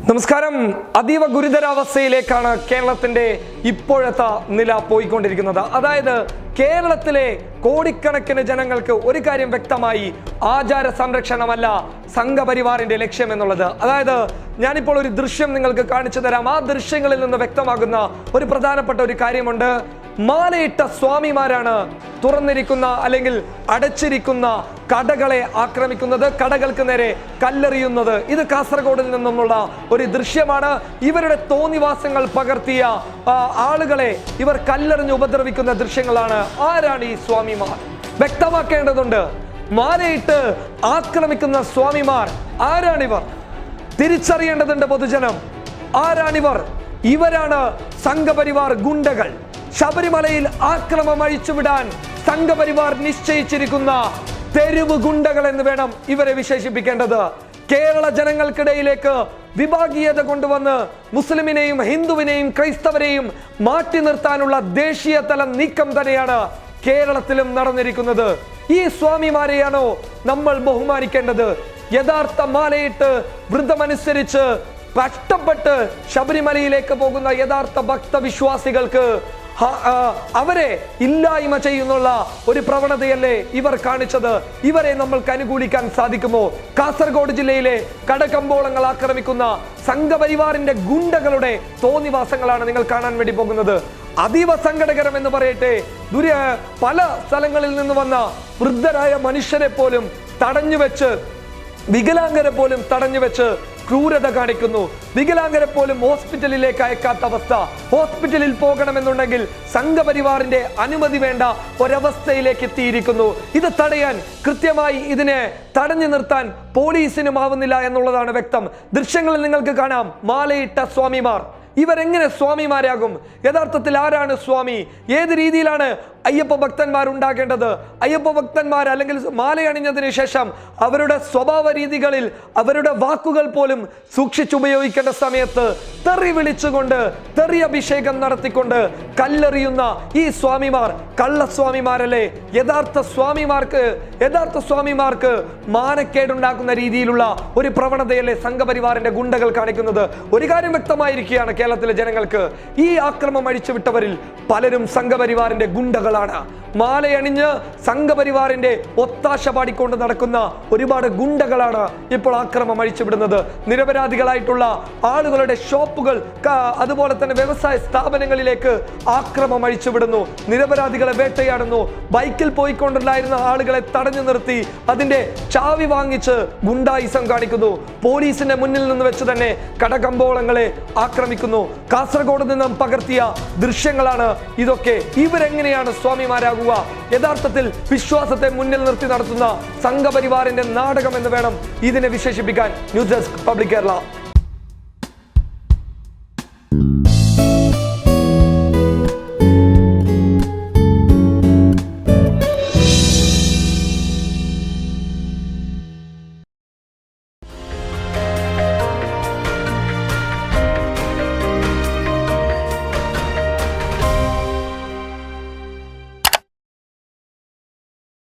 നമസ്കാരം. അതീവ ഗുരുതരാവസ്ഥയിലേക്കാണ് കേരളത്തിന്റെ ഇപ്പോഴത്തെ നില പോയിക്കൊണ്ടിരിക്കുന്നത്. അതായത് കേരളത്തിലെ കോടിക്കണക്കിന് ജനങ്ങൾക്ക് ഒരു കാര്യം വ്യക്തമായി, ആചാര സംരക്ഷണമല്ല സംഘപരിവാറിന്റെ ലക്ഷ്യം എന്നുള്ളത്. അതായത് ഞാനിപ്പോൾ ഒരു ദൃശ്യം നിങ്ങൾക്ക് കാണിച്ചു തരാം. ആ ദൃശ്യങ്ങളിൽ നിന്ന് വ്യക്തമാകുന്ന ഒരു പ്രധാനപ്പെട്ട ഒരു കാര്യമുണ്ട്. മാലയിട്ട സ്വാമിമാരാണ് തുറന്നിരിക്കുന്ന അല്ലെങ്കിൽ അടച്ചിരിക്കുന്ന കടകളെ ആക്രമിക്കുന്നത്, കടകൾക്ക് നേരെ കല്ലെറിയുന്നത്. ഇത് കാസർഗോഡിൽ നിന്നുമുള്ള ഒരു ദൃശ്യമാണ്. ഇവരുടെ തോന്നിവാസങ്ങൾ പകർത്തിയ ആളുകളെ ഇവർ കല്ലെറിഞ്ഞ് ഉപദ്രവിക്കുന്ന ദൃശ്യങ്ങളാണ്. ആരാണ് ഈ സ്വാമിമാർ? വ്യക്തമാക്കേണ്ടതുണ്ട്. മാലയിട്ട് ആക്രമിക്കുന്ന സ്വാമിമാർ ആരാണിവർ? തിരിച്ചറിയേണ്ടതുണ്ട് പൊതുജനം. ആരാണിവർ? ഇവരാണ് സംഘപരിവാർ ഗുണ്ടകൾ. ശബരിമലയിൽ ആക്രമം അഴിച്ചുവിടാൻ സംഘപരിവാർ നിശ്ചയിച്ചിരിക്കുന്ന തെരുവ് ഗുണ്ടകൾ എന്ന് വേണം ഇവരെ വിശേഷിപ്പിക്കേണ്ടത്. കേരള ജനങ്ങൾക്കിടയിലേക്ക് വിഭാഗീയത കൊണ്ടുവന്ന് മുസ്ലിമിനെയും ഹിന്ദുവിനെയും ക്രൈസ്തവരെയും മാറ്റി നിർത്താനുള്ള ദേശീയ തല നീക്കം തന്നെയാണ് കേരളത്തിലും നടന്നിരിക്കുന്നത്. ഈ സ്വാമിമാരെയാണോ നമ്മൾ ബഹുമാനിക്കേണ്ടത്? യഥാർത്ഥ മാലയിട്ട് വ്രതമനുസരിച്ച് കഷ്ടപ്പെട്ട് ശബരിമലയിലേക്ക് പോകുന്ന യഥാർത്ഥ ഭക്തവിശ്വാസികൾക്ക് അവരെ ഇല്ലായ്മ ചെയ്യുന്നുള്ള ഒരു പ്രവണതയല്ലേ ഇവർ കാണിച്ചത്? ഇവരെ നമ്മൾക്ക് അനുകൂലിക്കാൻ സാധിക്കുമോ? കാസർഗോഡ് ജില്ലയിലെ കടകമ്പോളങ്ങൾ ആക്രമിക്കുന്ന സംഘപരിവാറിന്റെ ഗുണ്ടകളുടെ തോന്നിവാസങ്ങളാണ് നിങ്ങൾ കാണാൻ വേണ്ടി പോകുന്നത്. അതീവ സങ്കടകരം എന്ന് പറയട്ടെ. പല സ്ഥലങ്ങളിൽ നിന്ന് വന്ന വൃദ്ധരായ മനുഷ്യരെ പോലും തടഞ്ഞുവെച്ച്, വികലാംഗരെ പോലും തടഞ്ഞുവെച്ച് ക്രൂരത കാണിക്കുന്നു. വികലാംഗരെ പോലും ഹോസ്പിറ്റലിലേക്ക് അയക്കാത്ത അവസ്ഥ. ഹോസ്പിറ്റലിൽ പോകണമെന്നുണ്ടെങ്കിൽ സംഘപരിവാറിന്റെ അനുമതി വേണ്ട ഒരവസ്ഥയിലേക്ക് എത്തിയിരിക്കുന്നു. ഇത് തടയാൻ കൃത്യമായി ഇതിനെ തടഞ്ഞു നിർത്താൻ പോലീസിനും ആവുന്നില്ല എന്നുള്ളതാണ് വ്യക്തം. ദൃശ്യങ്ങളിൽ നിങ്ങൾക്ക് കാണാം മാലയിട്ട സ്വാമിമാർ. ഇവരെങ്ങനെ സ്വാമിമാരാകും? യഥാർത്ഥത്തിൽ ആരാണ് സ്വാമി? ഏത് രീതിയിലാണ് അയ്യപ്പ ഭക്തന്മാർ ഉണ്ടാകേണ്ടത്? അയ്യപ്പ ഭക്തന്മാർ അല്ലെങ്കിൽ മാലയണിഞ്ഞതിന് ശേഷം അവരുടെ സ്വഭാവ രീതികളിൽ അവരുടെ വാക്കുകൾ പോലും സൂക്ഷിച്ചുപയോഗിക്കേണ്ട സമയത്ത് തെറി വിളിച്ചുകൊണ്ട്, തെറി അഭിഷേകം നടത്തിക്കൊണ്ട് കല്ലെറിയുന്ന ഈ സ്വാമിമാർ കള്ളസ്വാമിമാരല്ലേ? യഥാർത്ഥ സ്വാമിമാർക്ക് മാനക്കേടുണ്ടാക്കുന്ന രീതിയിലുള്ള ഒരു പ്രവണതയല്ലേ സംഘപരിവാറിന്റെ ഗുണ്ടകൾ കാണിക്കുന്നത്? ഒരു കാര്യം വ്യക്തമായിരിക്കുകയാണ് കേരളത്തിലെ ജനങ്ങൾക്ക്. ഈ ആക്രമം അഴിച്ചുവിട്ടവരിൽ പലരും സംഘപരിവാറിന്റെ ഗുണ്ടകളാണ്. മാലയണിഞ്ഞ് സംഘപരിവാറിന്റെ ഒത്താശ പാടിക്കൊണ്ട് നടക്കുന്ന ഒരുപാട് ഗുണ്ടകളാണ് ഇപ്പോൾ ആക്രമം അഴിച്ചുവിടുന്നത്. നിരപരാധികളായിട്ടുള്ള ആളുകളുടെ ഷോപ്പുകൾ, അതുപോലെ തന്നെ വ്യവസായ സ്ഥാപനങ്ങളിലേക്ക് ആക്രമം അഴിച്ചുവിടുന്നു. നിരപരാധികളെ വേട്ടയാടുന്നു. ബൈക്കിൽ പോയിക്കൊണ്ടുണ്ടായിരുന്ന ആളുകളെ തടഞ്ഞു നിർത്തി അതിന്റെ ചാവി വാങ്ങിച്ച് ഗുണ്ടായിസം കാണിക്കുന്നു. പോലീസിന്റെ മുന്നിൽ നിന്ന് വെച്ച് തന്നെ കടകമ്പോളങ്ങളെ ആക്രമിക്കുന്നു. കാസർഗോഡ് നിന്നും പകർത്തിയ ദൃശ്യങ്ങളാണ് ഇതൊക്കെ. ഇവരെങ്ങനെയാണ് സ്വാമിമാരാകുക? യഥാർത്ഥത്തിൽ വിശ്വാസത്തെ മുന്നിൽ നിർത്തി നടത്തുന്ന സംഘപരിവാറിന്റെ നാടകം എന്ന് വേണം ഇതിനെ വിശേഷിപ്പിക്കാൻ. News desk public Kerala.